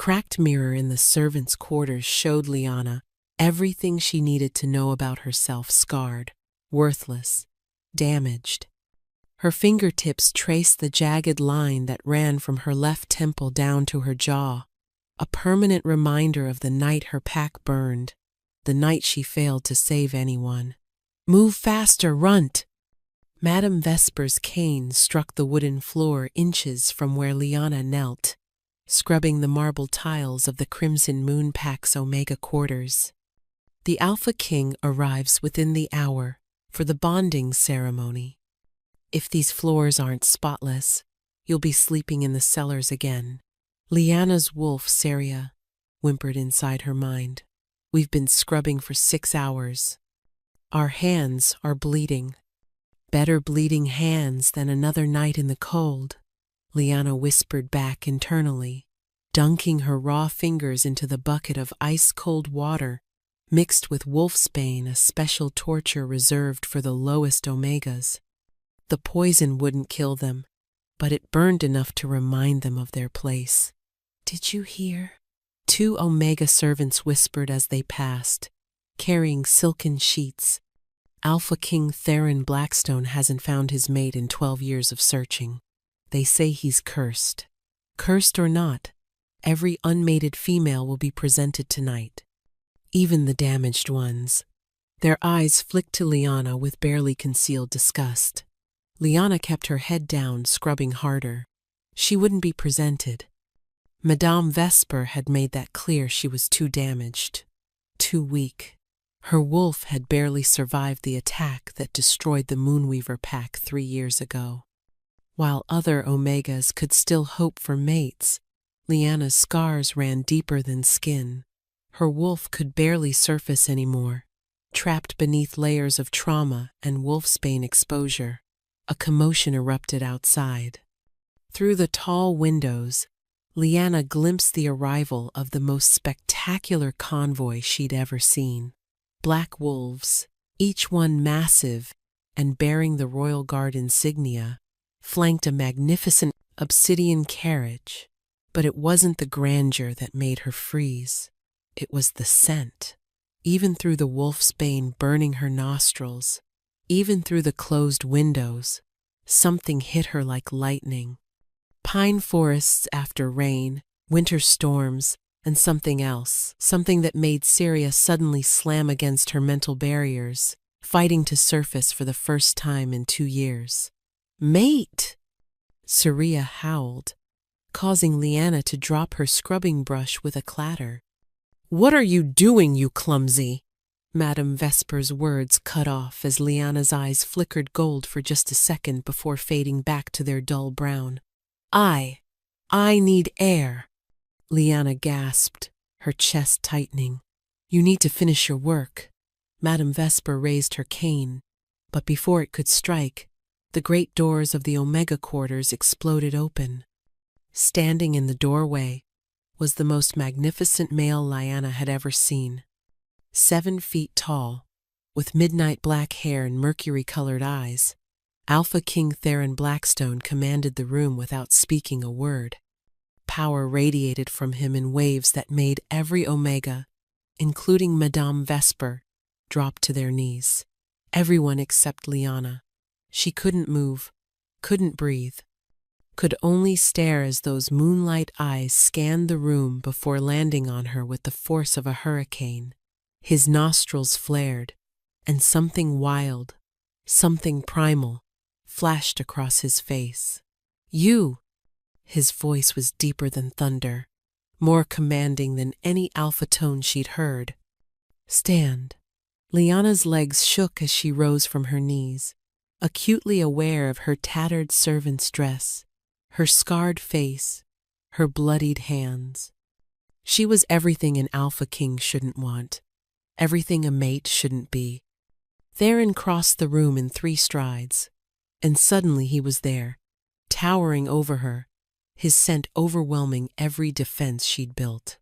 cracked mirror in the servants' quarters showed Liana everything she needed to know about herself: scarred, worthless, damaged. Her fingertips traced the jagged line that ran from her left temple down to her jaw, a permanent reminder of the night her pack burned, the night she failed to save anyone. "Move faster, Runt!" Madame Vesper's cane struck the wooden floor inches from where Liana knelt, scrubbing the marble tiles of the Crimson Moon Pack's Omega quarters. The Alpha King arrives within the hour for the bonding ceremony. If these floors aren't spotless, you'll be sleeping in the cellars again. Liana's wolf, Saria, whimpered inside her mind. We've been scrubbing for 6 hours. Our hands are bleeding. Better bleeding hands than another night in the cold, Liana whispered back internally, dunking her raw fingers into the bucket of ice-cold water mixed with wolfsbane, a special torture reserved for the lowest Omegas. The poison wouldn't kill them, but it burned enough to remind them of their place. "Did you hear?" 2 Omega servants whispered as they passed, carrying silken sheets. "Alpha King Theron Blackstone hasn't found his mate in 12 years of searching. They say he's cursed. Cursed or not, every unmated female will be presented tonight, even the damaged ones." Their eyes flicked to Liana with barely concealed disgust. Liana kept her head down, scrubbing harder. She wouldn't be presented. Madame Vesper had made that clear. She was too damaged, too weak. Her wolf had barely survived the attack that destroyed the Moonweaver pack 3 years ago. While other Omegas could still hope for mates, Liana's scars ran deeper than skin. Her wolf could barely surface anymore, trapped beneath layers of trauma and wolfsbane exposure. A commotion erupted outside. Through the tall windows, Liana glimpsed the arrival of the most spectacular convoy she'd ever seen. Black wolves, each one massive and bearing the Royal Guard insignia, flanked a magnificent obsidian carriage. But it wasn't the grandeur that made her freeze. It was the scent. Even through the wolfsbane burning her nostrils, even through the closed windows, something hit her like lightning. Pine forests after rain, winter storms, and something else, something that made Saria suddenly slam against her mental barriers, fighting to surface for the first time in 2 years. "Mate!" Saria howled, causing Liana to drop her scrubbing brush with a clatter. "What are you doing, you clumsy?" Madame Vesper's words cut off as Liana's eyes flickered gold for just a second before fading back to their dull brown. I need air," Liana gasped, her chest tightening. "You need to finish your work." Madame Vesper raised her cane, but before it could strike, the great doors of the Omega quarters exploded open. Standing in the doorway was the most magnificent male Liana had ever seen. 7 feet tall, with midnight black hair and mercury-colored eyes, Alpha King Theron Blackstone commanded the room without speaking a word. Power radiated from him in waves that made every Omega, including Madame Vesper, drop to their knees. Everyone except Liana. She couldn't move, couldn't breathe, could only stare as those moonlight eyes scanned the room before landing on her with the force of a hurricane. His nostrils flared, and something wild, something primal, flashed across his face. "You!" His voice was deeper than thunder, more commanding than any alpha tone she'd heard. "Stand." Liana's legs shook as she rose from her knees, acutely aware of her tattered servant's dress, her scarred face, her bloodied hands. She was everything an Alpha King shouldn't want, everything a mate shouldn't be. Theron crossed the room in 3 strides, and suddenly he was there, towering over her, his scent overwhelming every defense she'd built.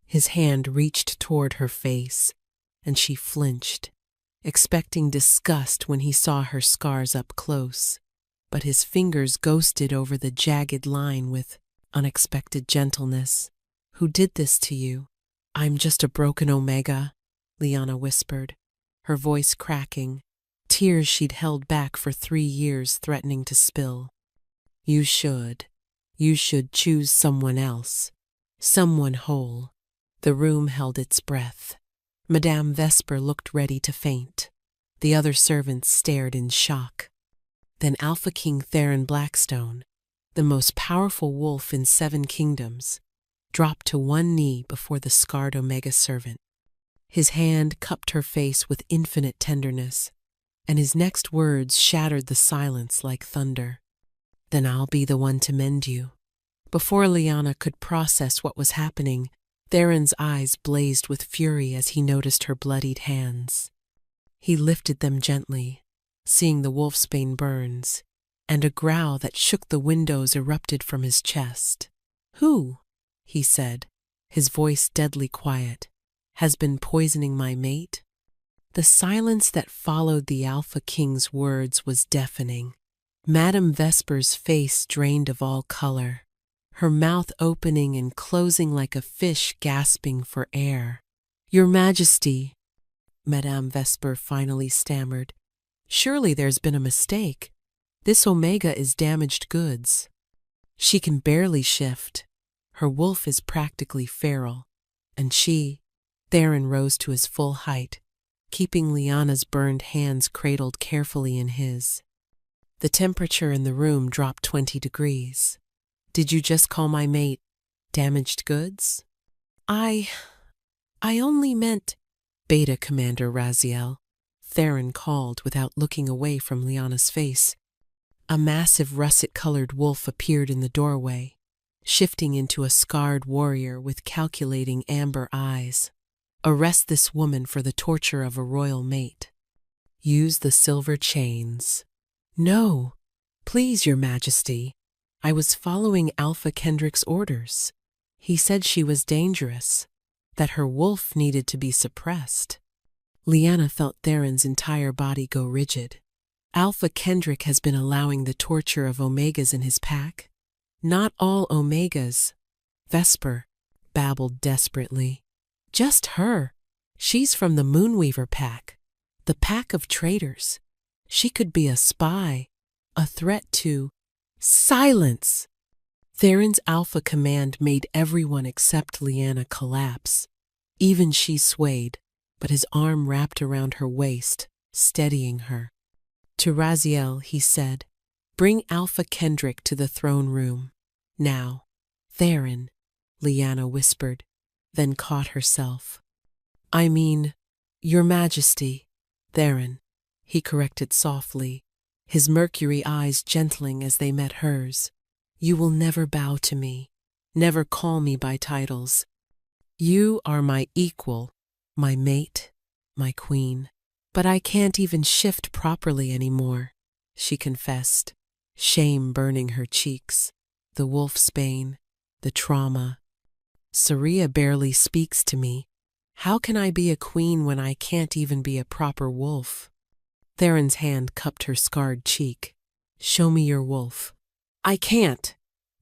His hand reached toward her face, and she flinched, expecting disgust when he saw her scars up close. But his fingers ghosted over the jagged line with unexpected gentleness. Who did this to you? I'm just a broken Omega, Lyanna whispered, her voice cracking, tears she'd held back for 3 years threatening to spill. You should choose someone else, someone whole. The room held its breath. Madame Vesper looked ready to faint. The other servants stared in shock. Then Alpha King Theron Blackstone, the most powerful wolf in 7 kingdoms, dropped to one knee before the scarred Omega servant. His hand cupped her face with infinite tenderness, and his next words shattered the silence like thunder. Then I'll be the one to mend you. Before Lyanna could process what was happening, Theron's eyes blazed with fury as he noticed her bloodied hands. He lifted them gently, seeing the wolfsbane burns, and a growl that shook the windows erupted from his chest. Who, he said, his voice deadly quiet, has been poisoning my mate? The silence that followed the Alpha King's words was deafening. Madame Vesper's face drained of all color, her mouth opening and closing like a fish gasping for air. Your Majesty, Madame Vesper finally stammered, surely there's been a mistake. This Omega is damaged goods. She can barely shift. Her wolf is practically feral, and Theron rose to his full height, keeping Lyanna's burned hands cradled carefully in his. The temperature in the room dropped 20 degrees. Did you just call my mate damaged goods? I only meant, Beta Commander Raziel, Theron called without looking away from Lyanna's face. A massive russet-colored wolf appeared in the doorway, shifting into a scarred warrior with calculating amber eyes. Arrest this woman for the torture of a royal mate. Use the silver chains. No, please, Your Majesty. I was following Alpha Kendrick's orders. He said she was dangerous, that her wolf needed to be suppressed. Lyanna felt Theron's entire body go rigid. Alpha Kendrick has been allowing the torture of Omegas in his pack? Not all Omegas, Vesper babbled desperately. Just her. She's from the Moonweaver pack, the pack of traitors. She could be a spy, a threat to— Silence! Theron's alpha command made everyone except Lyanna collapse. Even she swayed, but his arm wrapped around her waist, steadying her. To Raziel, he said, Bring Alpha Kendrick to the throne room. Now. Theron, Lyanna whispered, then caught herself. I mean, Your Majesty. Theron, he corrected softly, his mercury eyes gentling as they met hers. You will never bow to me, never call me by titles. You are my equal, my mate, my queen. But I can't even shift properly anymore, she confessed, shame burning her cheeks. The wolfsbane, the trauma. Saria barely speaks to me. How can I be a queen when I can't even be a proper wolf? Theron's hand cupped her scarred cheek. Show me your wolf. I can't.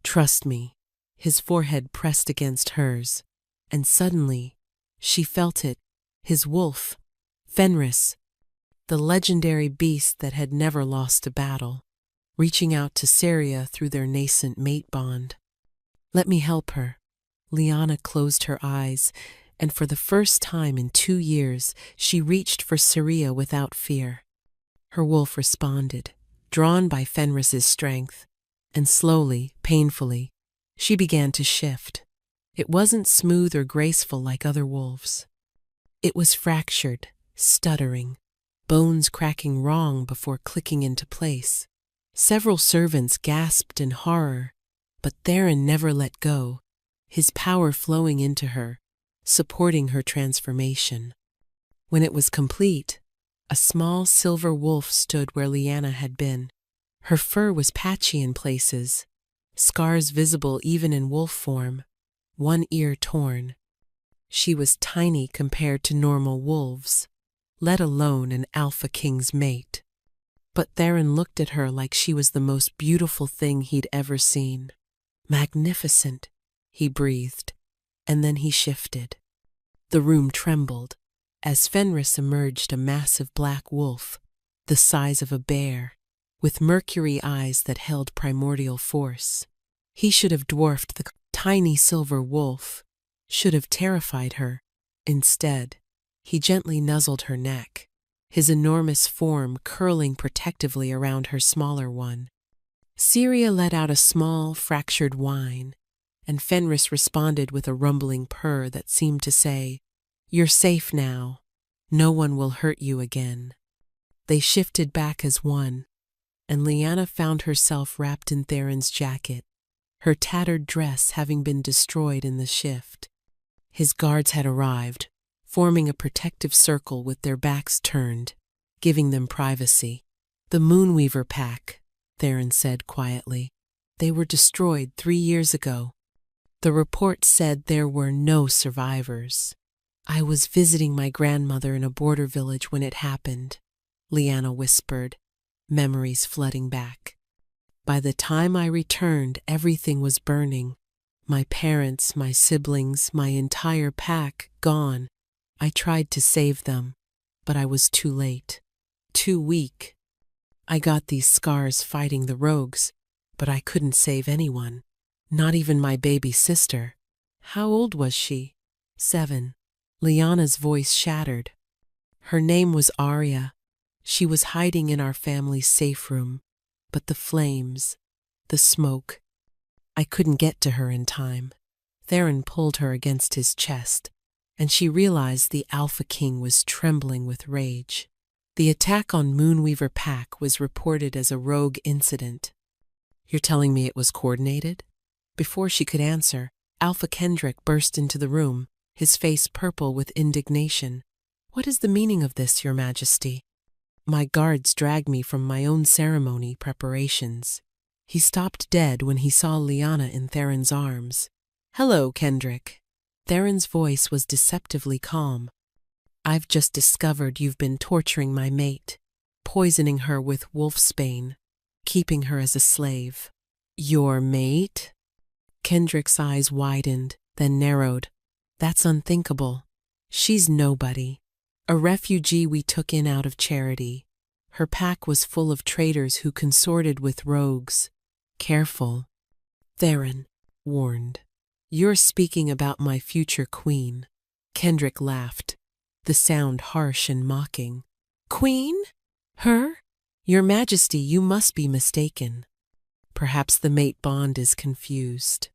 Trust me. His forehead pressed against hers, and suddenly, she felt it, his wolf, Fenris, the legendary beast that had never lost a battle, reaching out to Saria through their nascent mate bond. Let me help her. Lyanna closed her eyes, and for the first time in 2 years, she reached for Saria without fear. Her wolf responded, drawn by Fenris's strength, and slowly, painfully, she began to shift. It wasn't smooth or graceful like other wolves. It was fractured, stuttering, bones cracking wrong before clicking into place. Several servants gasped in horror, but Theron never let go, his power flowing into her, supporting her transformation. When it was complete, a small silver wolf stood where Lyanna had been. Her fur was patchy in places, scars visible even in wolf form, one ear torn. She was tiny compared to normal wolves, let alone an Alpha King's mate. But Theron looked at her like she was the most beautiful thing he'd ever seen. Magnificent, he breathed, and then he shifted. The room trembled as Fenris emerged, a massive black wolf, the size of a bear, with mercury eyes that held primordial force. He should have dwarfed the tiny silver wolf, should have terrified her. Instead, he gently nuzzled her neck, his enormous form curling protectively around her smaller one. Syria let out a small, fractured whine, and Fenris responded with a rumbling purr that seemed to say, "You're safe now. No one will hurt you again." They shifted back as one, and Lyanna found herself wrapped in Theron's jacket, her tattered dress having been destroyed in the shift. His guards had arrived, forming a protective circle with their backs turned, giving them privacy. "The Moonweaver pack," Theron said quietly. "They were destroyed 3 years ago. The report said there were no survivors. I was visiting my grandmother in a border village when it happened," Lyanna whispered, memories flooding back. "By the time I returned, everything was burning. My parents, my siblings, my entire pack gone. I tried to save them, but I was too late. Too weak. I got these scars fighting the rogues, but I couldn't save anyone. Not even my baby sister." "How old was she?" "7. Lyanna's voice shattered. "Her name was Arya. She was hiding in our family's safe room, but the flames, the smoke, I couldn't get to her in time." Theron pulled her against his chest, and she realized the Alpha King was trembling with rage. The attack on Moonweaver Pack was reported as a rogue incident. "You're telling me it was coordinated?" Before she could answer, Alpha Kendrick burst into the room, his face purple with indignation. "What is the meaning of this, Your Majesty? My guards dragged me from my own ceremony preparations." He stopped dead when he saw Lyanna in Theron's arms. "Hello, Kendrick." Theron's voice was deceptively calm. "I've just discovered you've been torturing my mate, poisoning her with wolfsbane, keeping her as a slave." "Your mate?" Kendrick's eyes widened, then narrowed. "That's unthinkable. She's nobody. A refugee we took in out of charity. Her pack was full of traitors who consorted with rogues. Careful," Theron warned. "You're speaking about my future queen." Kendrick laughed, the sound harsh and mocking. "Queen? Her? Your Majesty, you must be mistaken. Perhaps the mate bond is confused.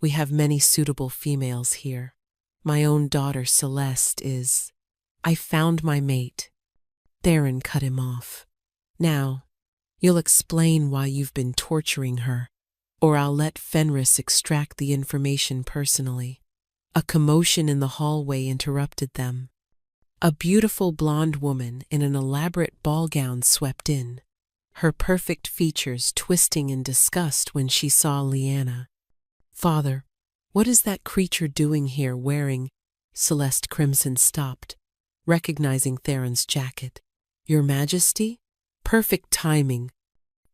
We have many suitable females here. My own daughter Celeste is—" "I found my mate." Theron cut him off. "Now, you'll explain why you've been torturing her, or I'll let Fenris extract the information personally." A commotion in the hallway interrupted them. A beautiful blonde woman in an elaborate ball gown swept in, her perfect features twisting in disgust when she saw Lyanna. "Father, what is that creature doing here wearing—" Celeste Crimson stopped, recognizing Theron's jacket. "Your Majesty?" "Perfect timing,"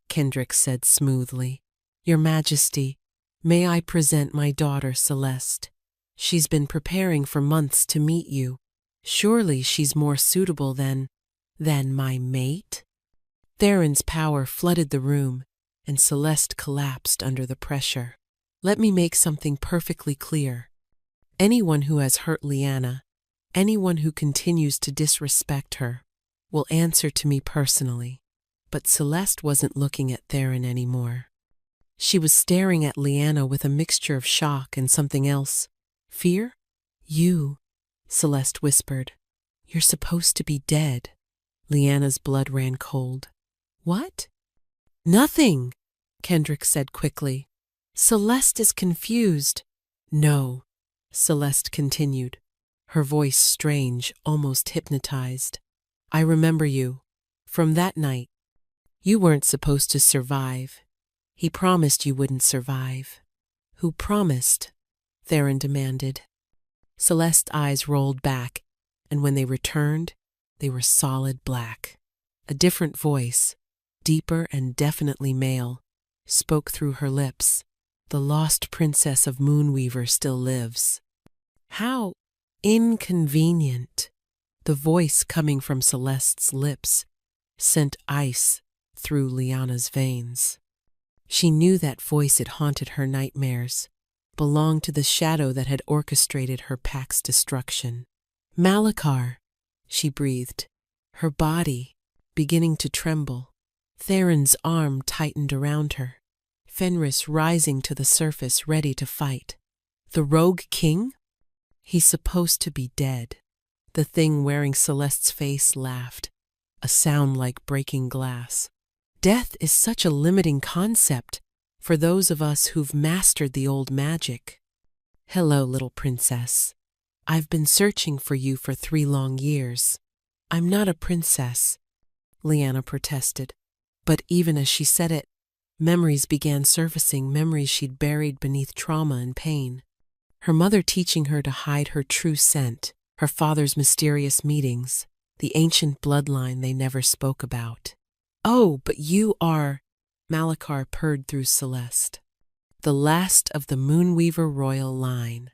Kendrick said smoothly. "Your Majesty, may I present my daughter Celeste? She's been preparing for months to meet you. Surely she's more suitable than my mate?" Theron's power flooded the room, and Celeste collapsed under the pressure. "Let me make something perfectly clear. Anyone who has hurt Lyanna, anyone who continues to disrespect her, will answer to me personally." But Celeste wasn't looking at Theron anymore. She was staring at Lyanna with a mixture of shock and something else. "Fear? You," Celeste whispered. "You're supposed to be dead." Lyanna's blood ran cold. "What?" "Nothing," Kendrick said quickly. "Celeste is confused." "No," Celeste continued, her voice strange, almost hypnotized. "I remember you. From that night. You weren't supposed to survive. He promised you wouldn't survive." "Who promised?" Theron demanded. Celeste's eyes rolled back, and when they returned, they were solid black. A different voice, deeper and definitely male, spoke through her lips. "The lost princess of Moonweaver still lives." How inconvenient. The voice coming from Celeste's lips sent ice through Liana's veins. She knew that voice had haunted her nightmares, belonged to the shadow that had orchestrated her pack's destruction. Malachar, she breathed, her body beginning to tremble. Theron's arm tightened around her, Fenris rising to the surface ready to fight. The Rogue King? He's supposed to be dead. The thing wearing Celeste's face laughed, a sound like breaking glass. Death is such a limiting concept for those of us who've mastered the old magic. Hello, little princess. I've been searching for you for 3 long years. I'm not a princess, Liana protested. But even as she said it, memories began surfacing, memories she'd buried beneath trauma and pain. Her mother teaching her to hide her true scent, her father's mysterious meetings, the ancient bloodline they never spoke about. Oh, but you are, Malachar purred through Celeste. The last of the Moonweaver royal line,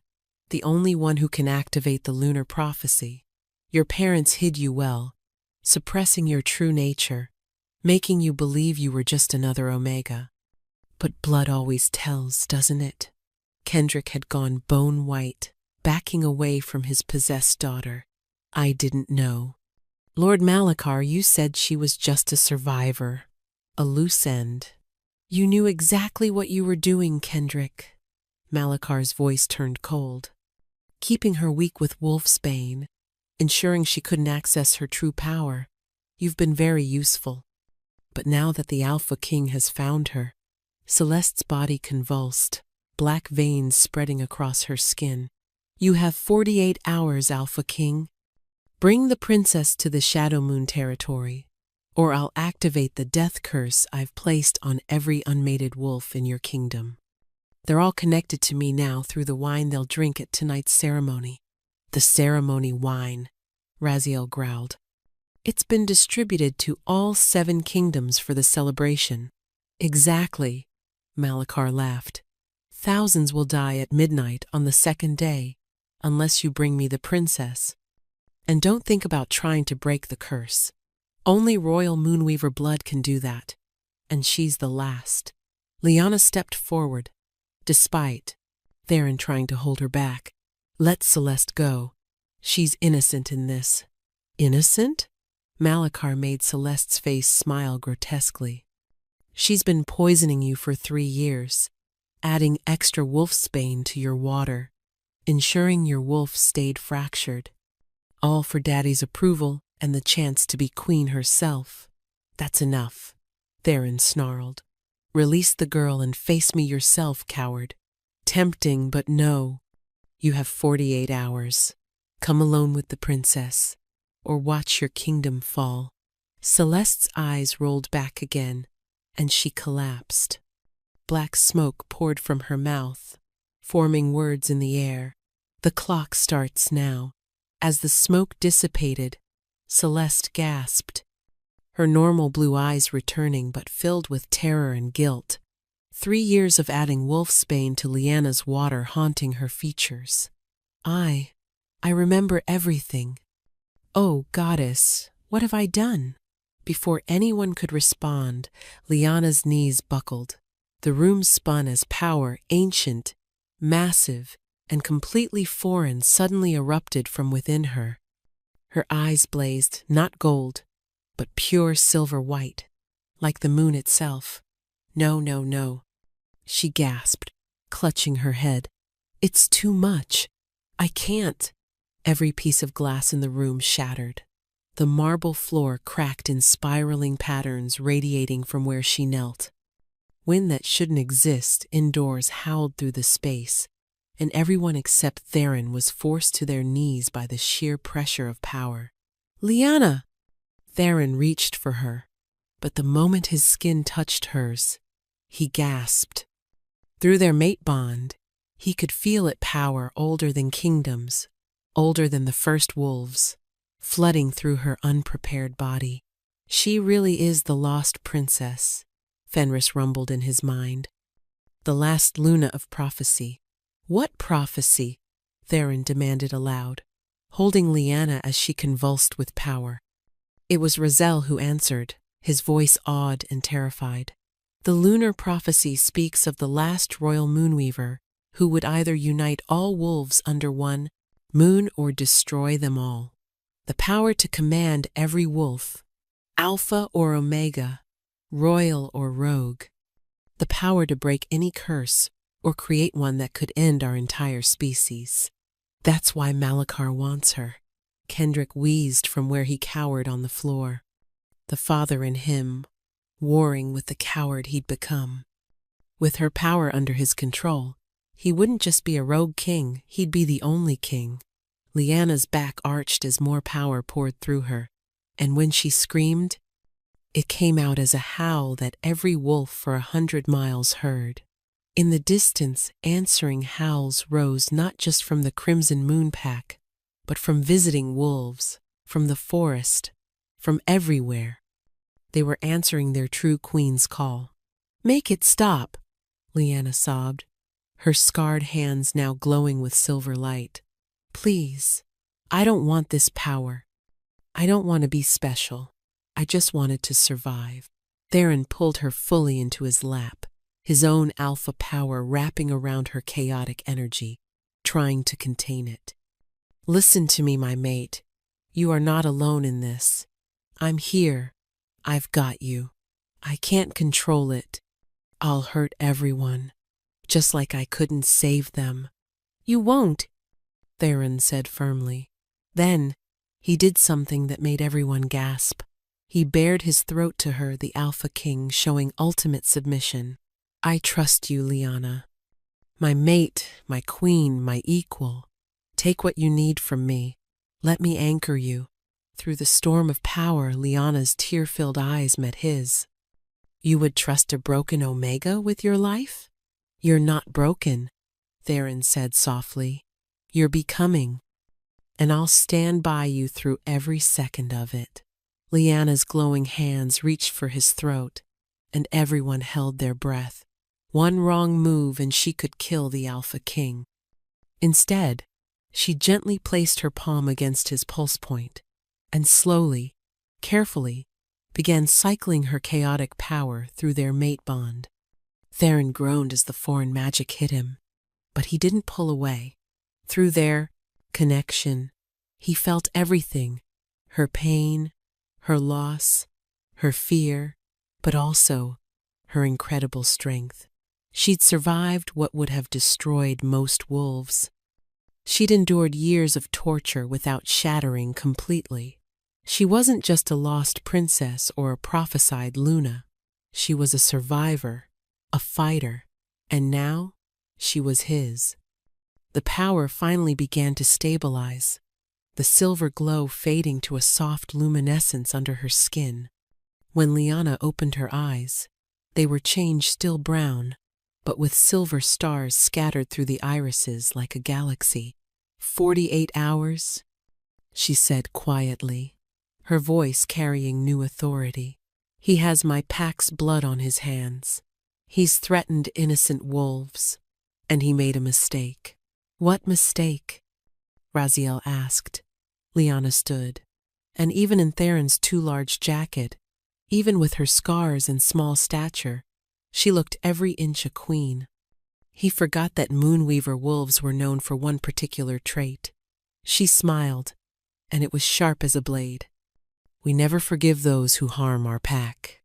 the only one who can activate the lunar prophecy. Your parents hid you well, suppressing your true nature, making you believe you were just another Omega. But blood always tells, doesn't it? Kendrick had gone bone white, backing away from his possessed daughter. I didn't know. Lord Malachar, you said she was just a survivor, a loose end. You knew exactly what you were doing, Kendrick. Malachar's voice turned cold. Keeping her weak with Wolfsbane, ensuring she couldn't access her true power. You've been very useful. But now that the Alpha King has found her, Celeste's body convulsed, black veins spreading across her skin. You have 48 hours, Alpha King. Bring the princess to the Shadow Moon territory, or I'll activate the death curse I've placed on every unmated wolf in your kingdom. They're all connected to me now through the wine they'll drink at tonight's ceremony. The ceremony wine, Raziel growled. It's been distributed to all 7 kingdoms for the celebration. Exactly, Malachar laughed. Thousands will die at midnight on the 2nd day, unless you bring me the princess. And don't think about trying to break the curse. Only royal Moonweaver blood can do that, and she's the last. Liana stepped forward, despite Theron trying to hold her back. Let Celeste go. She's innocent in this. Innocent? Malachar made Celeste's face smile grotesquely. She's been poisoning you for 3 years, adding extra wolfsbane to your water, ensuring your wolf stayed fractured. All for Daddy's approval and the chance to be queen herself. That's enough, Theron snarled. Release the girl and face me yourself, coward. Tempting, but no. You have 48 hours. Come alone with the princess, or watch your kingdom fall. Celeste's eyes rolled back again, and she collapsed. Black smoke poured from her mouth, forming words in the air. The clock starts now. As the smoke dissipated, Celeste gasped, her normal blue eyes returning but filled with terror and guilt. 3 years of adding wolfsbane to Liana's water haunting her features. I remember everything. Oh, goddess, what have I done? Before anyone could respond, Liana's knees buckled. The room spun as power, ancient, massive, and completely foreign, suddenly erupted from within her. Her eyes blazed, not gold, but pure silver white, like the moon itself. No, no, no, she gasped, clutching her head. It's too much. I can't. Every piece of glass in the room shattered. The marble floor cracked in spiraling patterns radiating from where she knelt. Wind that shouldn't exist indoors howled through the space, and everyone except Theron was forced to their knees by the sheer pressure of power. Liana! Theron reached for her, but the moment his skin touched hers, he gasped. Through their mate bond, he could feel it power older than kingdoms, older than the first wolves, flooding through her unprepared body. She really is the lost princess, Fenris rumbled in his mind. The last Luna of prophecy. What prophecy? Theron demanded aloud, holding Lyanna as she convulsed with power. It was Raziel who answered, his voice awed and terrified. The lunar prophecy speaks of the last royal moonweaver who would either unite all wolves under one moon or destroy them all. The power to command every wolf, Alpha or Omega, royal or rogue. The power to break any curse or create one that could end our entire species. That's why Malachar wants her. Kendrick wheezed from where he cowered on the floor. The father in him, warring with the coward he'd become. With her power under his control, he wouldn't just be a rogue king, he'd be the only king. Lyanna's back arched as more power poured through her, and when she screamed, it came out as a howl that every wolf for 100 miles heard. In the distance, answering howls rose not just from the Crimson Moon Pack, but from visiting wolves, from the forest, from everywhere. They were answering their true queen's call. "Make it stop," Lyanna sobbed, her scarred hands now glowing with silver light. "Please, I don't want this power. I don't want to be special. I just wanted to survive." Theron pulled her fully into his lap, his own alpha power wrapping around her chaotic energy, trying to contain it. "Listen to me, my mate. You are not alone in this. I'm here. I've got you. I can't control it. I'll hurt everyone, just like I couldn't save them." "You won't," Theron said firmly. Then, he did something that made everyone gasp. He bared his throat to her, the Alpha King, showing ultimate submission. "I trust you, Lyanna. My mate, my queen, my equal. Take what you need from me. Let me anchor you." Through the storm of power, Lyanna's tear-filled eyes met his. "You would trust a broken Omega with your life?" "You're not broken," Theron said softly. "You're becoming. And I'll stand by you through every second of it." Lyanna's glowing hands reached for his throat, and everyone held their breath. One wrong move and she could kill the Alpha King. Instead, she gently placed her palm against his pulse point, and slowly, carefully, began cycling her chaotic power through their mate bond. Theron groaned as the foreign magic hit him, but he didn't pull away. Through their connection, he felt everything, her pain, her loss, her fear, but also her incredible strength. She'd survived what would have destroyed most wolves. She'd endured years of torture without shattering completely. She wasn't just a lost princess or a prophesied Luna. She was a survivor, a fighter, and now she was his. The power finally began to stabilize, the silver glow fading to a soft luminescence under her skin. When Lyanna opened her eyes, they were changed still brown, but with silver stars scattered through the irises like a galaxy. 48 hours, she said quietly, her voice carrying new authority. He has my pack's blood on his hands. He's threatened innocent wolves, and he made a mistake. What mistake? Raziel asked. Lyanna stood, and even in Theron's too large jacket, even with her scars and small stature, she looked every inch a queen. He forgot that Moonweaver wolves were known for one particular trait. She smiled, and it was sharp as a blade. We never forgive those who harm our pack.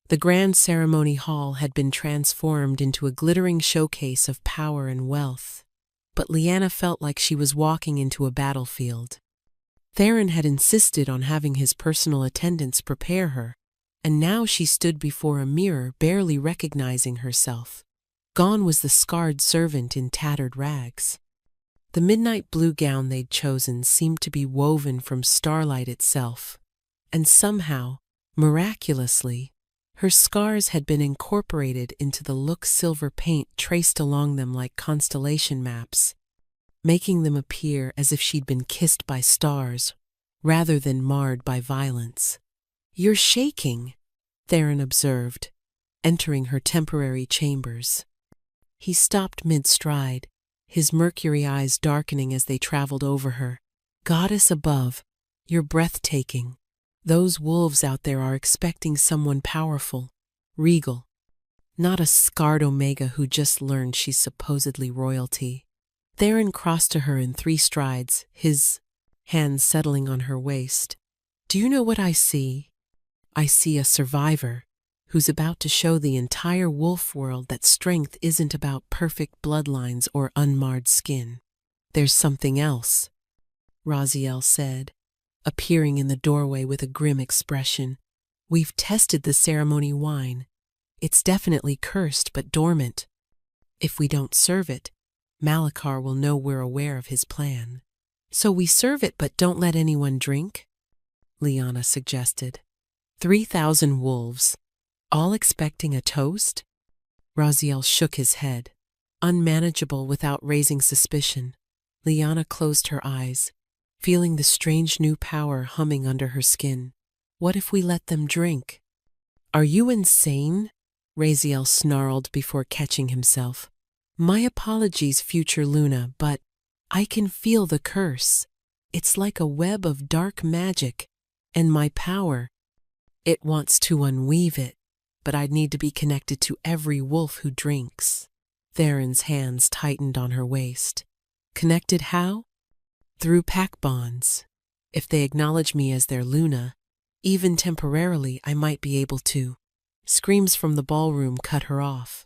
The grand ceremony hall had been transformed into a glittering showcase of power and wealth, but Lyanna felt like she was walking into a battlefield. Theron had insisted on having his personal attendants prepare her, and now she stood before a mirror barely recognizing herself. Gone was the scarred servant in tattered rags. The midnight blue gown they'd chosen seemed to be woven from starlight itself, and somehow, miraculously, her scars had been incorporated into the look silver paint traced along them like constellation maps, making them appear as if she'd been kissed by stars, rather than marred by violence. "You're shaking," Theron observed, entering her temporary chambers. He stopped mid-stride, his mercury eyes darkening as they traveled over her. Goddess above, you're breathtaking. Those wolves out there are expecting someone powerful, regal, not a scarred Omega who just learned she's supposedly royalty. Theron crossed to her in 3 strides, his hands settling on her waist. Do you know what I see? I see a survivor who's about to show the entire wolf world that strength isn't about perfect bloodlines or unmarred skin. There's something else, Raziel said, appearing in the doorway with a grim expression. We've tested the ceremony wine. It's definitely cursed but dormant. If we don't serve it, Malachar will know we're aware of his plan. So we serve it but don't let anyone drink? Lyanna suggested. 3,000 wolves, all expecting a toast? Raziel shook his head, unmanageable without raising suspicion. Lyanna closed her eyes, feeling the strange new power humming under her skin. What if we let them drink? Are you insane? Raziel snarled before catching himself. My apologies, future Luna, but I can feel the curse. It's like a web of dark magic, and my power. It wants to unweave it, but I'd need to be connected to every wolf who drinks. Theron's hands tightened on her waist. Connected how? Through pack bonds. If they acknowledge me as their Luna, even temporarily, I might be able to. Screams from the ballroom cut her off.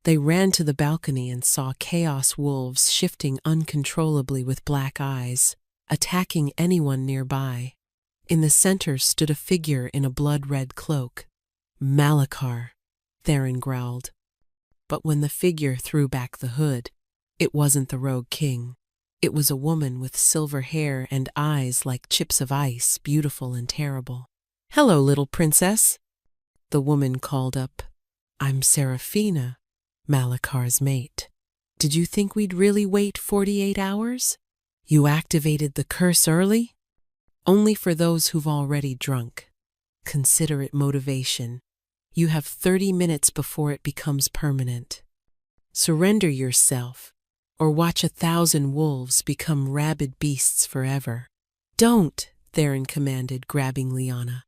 They ran to the balcony and saw chaos wolves shifting uncontrollably with black eyes, attacking anyone nearby. In the center stood a figure in a blood-red cloak. Malachar, Theron growled. But when the figure threw back the hood, it wasn't the rogue king. It was a woman with silver hair and eyes like chips of ice, beautiful and terrible. Hello, little princess, the woman called up. I'm Seraphina, Malachar's mate. Did you think we'd really wait 48 hours? You activated the curse early? Only for those who've already drunk. Consider it motivation. You have 30 minutes before it becomes permanent. Surrender yourself, or watch 1,000 wolves become rabid beasts forever. Don't, Theron commanded, grabbing Lyanna.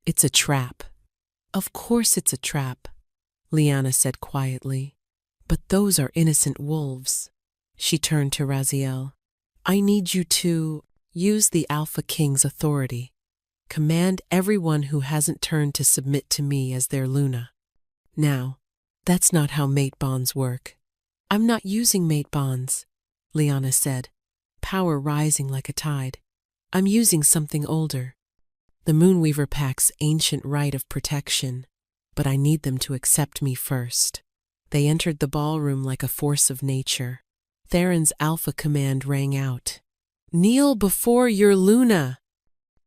It's a trap. Of course it's a trap, Lyanna said quietly. But those are innocent wolves. She turned to Raziel. I need you to use the Alpha King's authority. Command everyone who hasn't turned to submit to me as their Luna. Now, that's not how mate bonds work. I'm not using mate bonds, Lyanna said, power rising like a tide. I'm using something older. The Moonweaver Pack's ancient right of protection, but I need them to accept me first. They entered the ballroom like a force of nature. Theron's alpha command rang out. Kneel before your Luna!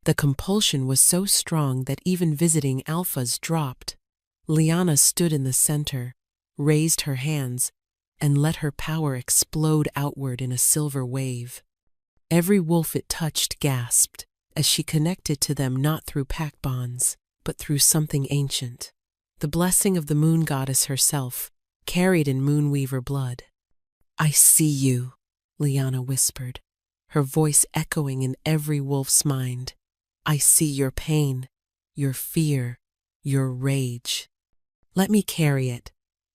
The compulsion was so strong that even visiting alphas dropped. Lyanna stood in the center, raised her hands, and let her power explode outward in a silver wave. Every wolf it touched gasped, as she connected to them not through pack bonds, but through something ancient. The blessing of the moon goddess herself, carried in Moonweaver blood. I see you, Lyanna whispered, her voice echoing in every wolf's mind. I see your pain, your fear, your rage. Let me carry it.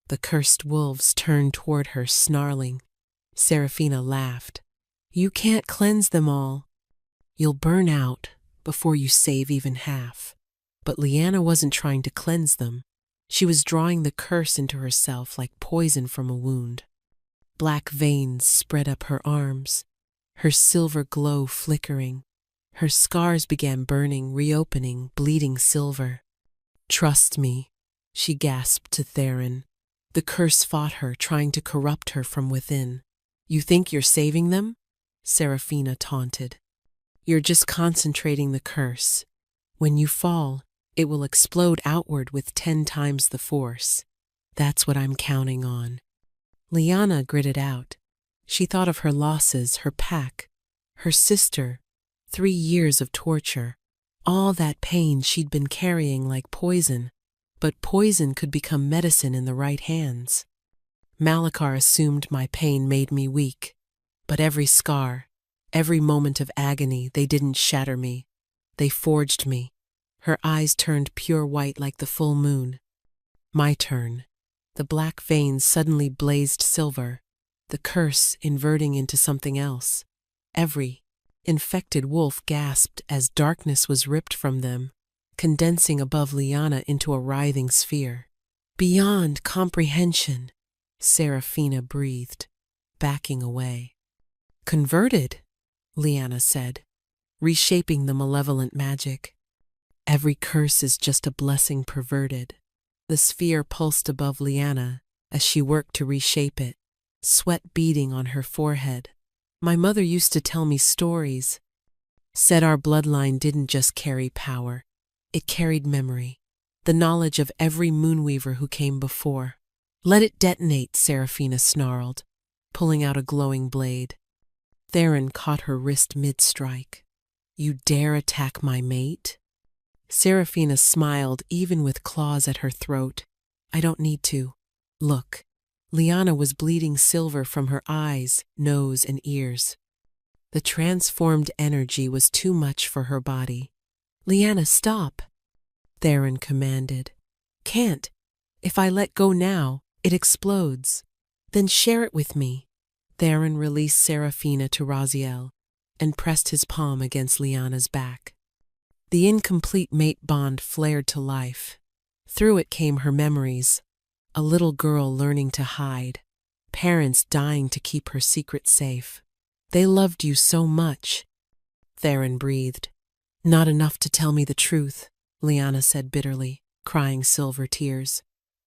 The cursed wolves turned toward her, snarling. Seraphina laughed. You can't cleanse them all. You'll burn out before you save even half. But Lyanna wasn't trying to cleanse them. She was drawing the curse into herself like poison from a wound. Black veins spread up her arms, her silver glow flickering. Her scars began burning, reopening, bleeding silver. Trust me, she gasped to Theron. The curse fought her, trying to corrupt her from within. You think you're saving them? Seraphina taunted. You're just concentrating the curse. When you fall, it will explode outward with 10 times the force. That's what I'm counting on. Lyanna gritted out. She thought of her losses, her pack, her sister, 3 years of torture, all that pain she'd been carrying like poison. But poison could become medicine in the right hands. Malachar assumed my pain made me weak. But every scar, every moment of agony, they didn't shatter me. They forged me. Her eyes turned pure white like the full moon. My turn. The black veins suddenly blazed silver, the curse inverting into something else. Every infected wolf gasped as darkness was ripped from them, condensing above Liana into a writhing sphere. Beyond comprehension, Serafina breathed, backing away. Converted, Liana said, reshaping the malevolent magic. Every curse is just a blessing perverted. The sphere pulsed above Liana as she worked to reshape it, sweat beading on her forehead. My mother used to tell me stories. Said our bloodline didn't just carry power, it carried memory, the knowledge of every moonweaver who came before. Let it detonate, Serafina snarled, pulling out a glowing blade. Theron caught her wrist mid-strike. You dare attack my mate? Serafina smiled, even with claws at her throat. I don't need to. Look. Liana was bleeding silver from her eyes, nose, and ears. The transformed energy was too much for her body. Liana, stop, Theron commanded. Can't. If I let go now, it explodes. Then share it with me. Theron released Serafina to Raziel and pressed his palm against Liana's back. The incomplete mate bond flared to life. Through it came her memories. A little girl learning to hide. Parents dying to keep her secret safe. They loved you so much. Theron breathed. Not enough to tell me the truth, Liana said bitterly, crying silver tears.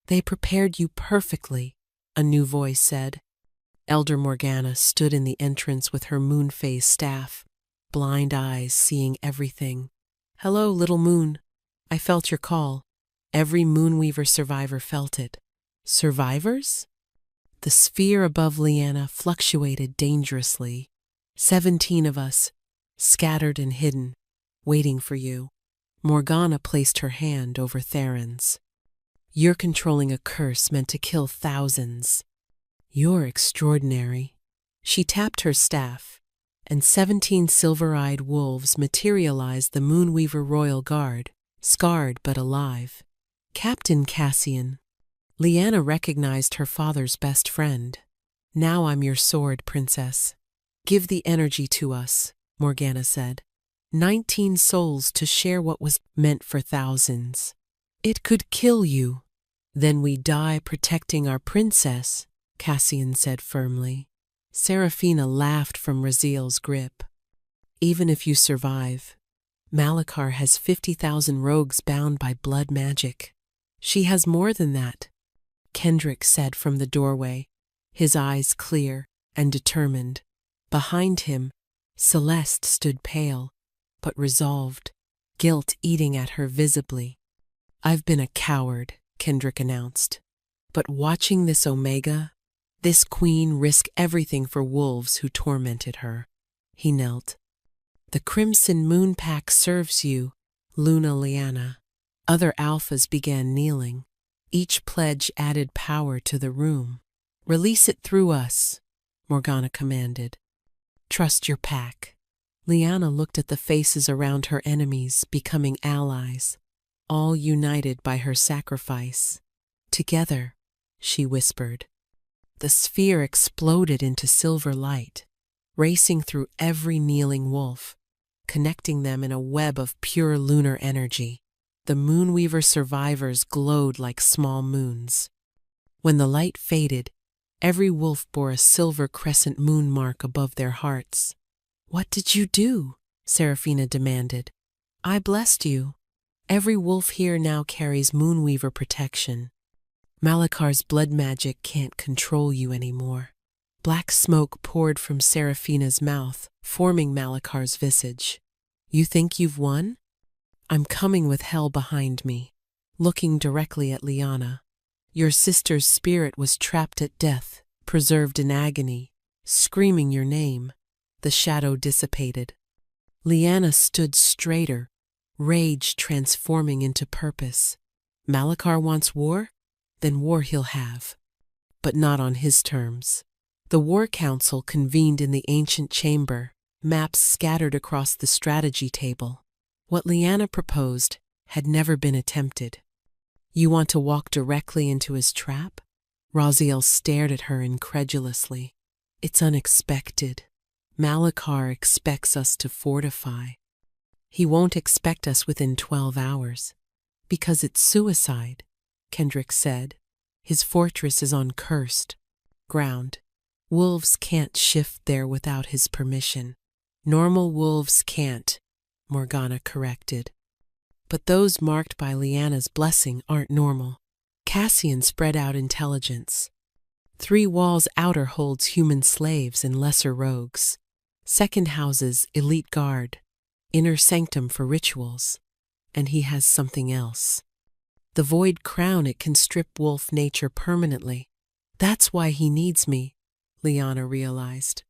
They prepared you perfectly, a new voice said. Elder Morgana stood in the entrance with her moon-phase staff, blind eyes seeing everything. Hello, little moon. I felt your call. Every Moonweaver survivor felt it. Survivors? The sphere above Liana fluctuated dangerously. 17 of us, scattered and hidden, waiting for you. Morgana placed her hand over Theron's. You're controlling a curse meant to kill thousands. You're extraordinary. She tapped her staff, and 17 silver-eyed wolves materialized the Moonweaver Royal Guard, scarred but alive. Captain Cassian. Liana recognized her father's best friend. Now I'm your sword, princess. Give the energy to us, Morgana said. 19 souls to share what was meant for thousands. It could kill you. Then we die protecting our princess, Cassian said firmly. Serafina laughed from Raziel's grip. Even if you survive, Malachar has 50,000 rogues bound by blood magic. She has more than that, Kendrick said from the doorway, his eyes clear and determined. Behind him, Celeste stood pale, but resolved, guilt eating at her visibly. I've been a coward, Kendrick announced. But watching this Omega, this queen risk everything for wolves who tormented her. He knelt. The Crimson Moon Pack serves you, Luna Liana. Other alphas began kneeling. Each pledge added power to the room. Release it through us, Morgana commanded. Trust your pack. Liana looked at the faces around her enemies, becoming allies, all united by her sacrifice. Together, she whispered. The sphere exploded into silver light, racing through every kneeling wolf, connecting them in a web of pure lunar energy. The Moonweaver survivors glowed like small moons. When the light faded, every wolf bore a silver crescent moon mark above their hearts. What did you do? Serafina demanded. I blessed you. Every wolf here now carries Moonweaver protection. Malachar's blood magic can't control you anymore. Black smoke poured from Serafina's mouth, forming Malachar's visage. You think you've won? I'm coming with hell behind me, looking directly at Liana. Your sister's spirit was trapped at death, preserved in agony, screaming your name. The shadow dissipated. Liana stood straighter, rage transforming into purpose. Malachar wants war? Then war he'll have. but not on his terms. The War Council convened in the ancient chamber, maps scattered across the strategy table. What Lyanna proposed had never been attempted. You want to walk directly into his trap? Raziel stared at her incredulously. It's unexpected. Malachar expects us to fortify. He won't expect us within 12 hours. Because it's suicide, Kendrick said. His fortress is on cursed ground. Wolves can't shift there without his permission. Normal wolves can't, Morgana corrected. But those marked by Lyanna's blessing aren't normal. Cassian spread out intelligence. 3 walls outer holds human slaves and lesser rogues. Second houses elite guard. Inner sanctum for rituals. And he has something else. The void crown, it can strip wolf nature permanently. That's why he needs me, Lyanna realized.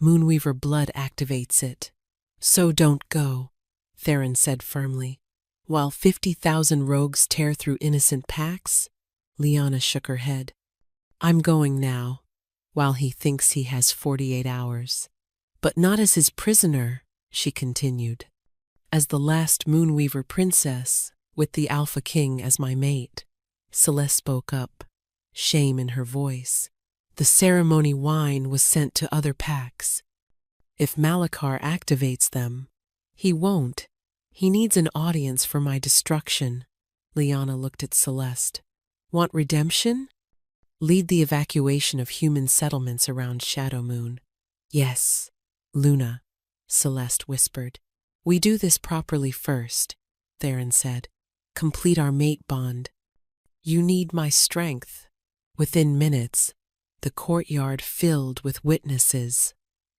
Moonweaver blood activates it. So don't go, Theron said firmly. While 50,000 rogues tear through innocent packs, Lyanna shook her head. I'm going now, while he thinks he has 48 hours. But not as his prisoner, she continued. As the last Moonweaver princess, with the Alpha King as my mate. Celeste spoke up, shame in her voice. The ceremony wine was sent to other packs. If Malachar activates them, he won't. He needs an audience for my destruction. Lyanna looked at Celeste. Want redemption? Lead the evacuation of human settlements around Shadowmoon. Yes, Luna, Celeste whispered. We do this properly first, Theron said. Complete our mate bond. You need my strength. Within minutes, the courtyard filled with witnesses.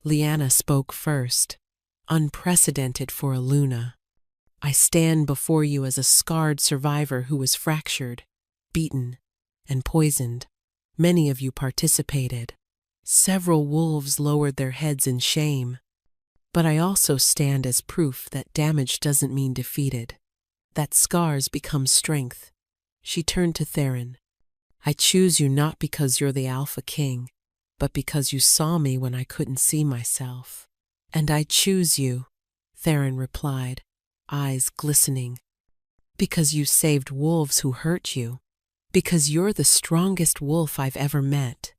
Lyanna spoke first, unprecedented for a Luna. I stand before you as a scarred survivor who was fractured, beaten, and poisoned. Many of you participated. Several wolves lowered their heads in shame. But I also stand as proof that damage doesn't mean defeated, that scars become strength. She turned to Theron. I choose you not because you're the Alpha King, but because you saw me when I couldn't see myself. And I choose you, Theron replied, eyes glistening. Because you saved wolves who hurt you. Because you're the strongest wolf I've ever met.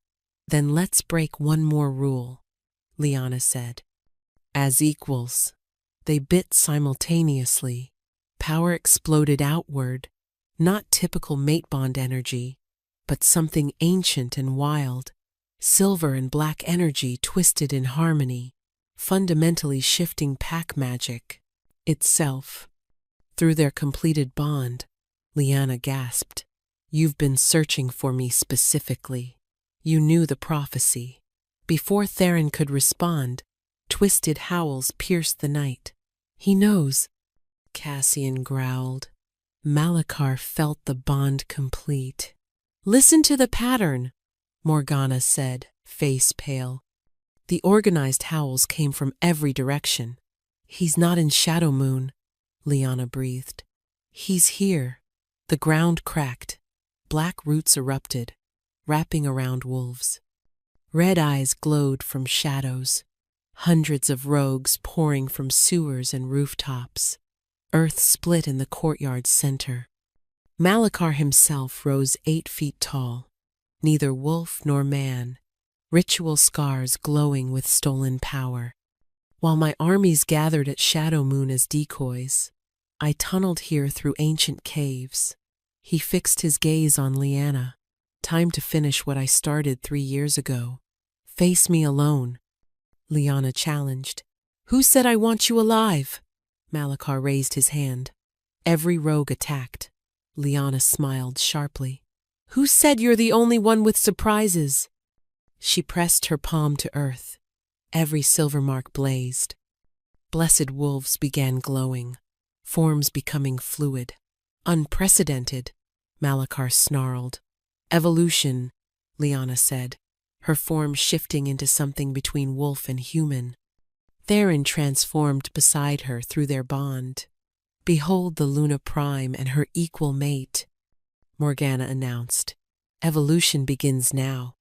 Then let's break one more rule, Lyanna said. As equals. They bit simultaneously. Power exploded outward, not typical mate bond energy, but something ancient and wild. Silver and black energy twisted in harmony, fundamentally shifting pack magic itself. Through their completed bond, Lyanna gasped. You've been searching for me specifically. You knew the prophecy. Before Theron could respond, twisted howls pierced the night. He knows, Cassian growled. Malachar felt the bond complete. Listen to the pattern, Morgana said, face pale. The organized howls came from every direction. He's not in Shadowmoon, Lyanna breathed. He's here. The ground cracked. Black roots erupted, wrapping around wolves. Red eyes glowed from shadows. Hundreds of rogues pouring from sewers and rooftops. Earth split in the courtyard's center. Malachar himself rose 8 feet tall, neither wolf nor man, ritual scars glowing with stolen power. While my armies gathered at Shadowmoon as decoys, I tunneled here through ancient caves. He fixed his gaze on Lyanna. Time to finish what I started 3 years ago. Face me alone, Lyanna challenged. Who said I want you alive? Malachar raised his hand. Every rogue attacked. Lyanna smiled sharply. Who said you're the only one with surprises? She pressed her palm to earth. Every silver mark blazed. Blessed wolves began glowing, forms becoming fluid. Unprecedented, Malachar snarled. Evolution, Lyanna said, her form shifting into something between wolf and human. Theron transformed beside her through their bond. Behold the Luna Prime and her equal mate, Morgana announced. Evolution begins now.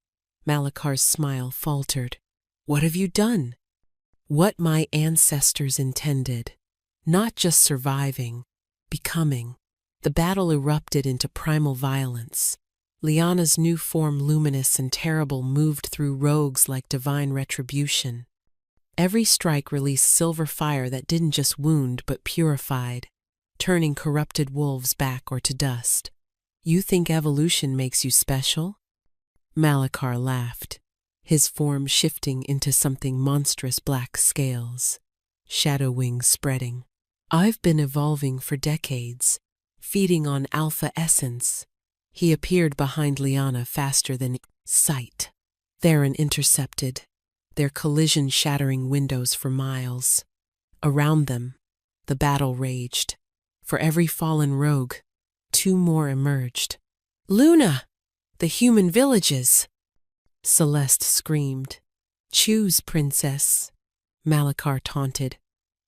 Malakar's smile faltered. What have you done? What my ancestors intended. Not just surviving, becoming. The battle erupted into primal violence. Liana's new form, luminous and terrible, moved through rogues like divine retribution. Every strike released silver fire that didn't just wound but purified, turning corrupted wolves back or to dust. You think evolution makes you special? Malakar laughed, his form shifting into something monstrous, black scales, shadow wings spreading. I've been evolving for decades, feeding on alpha essence. He appeared behind Liana faster than sight. Theron intercepted, their collision shattering windows for miles. Around them, the battle raged. For every fallen rogue, 2 more emerged. Luna! The human villages! Celeste screamed. Choose, princess, Malakar taunted,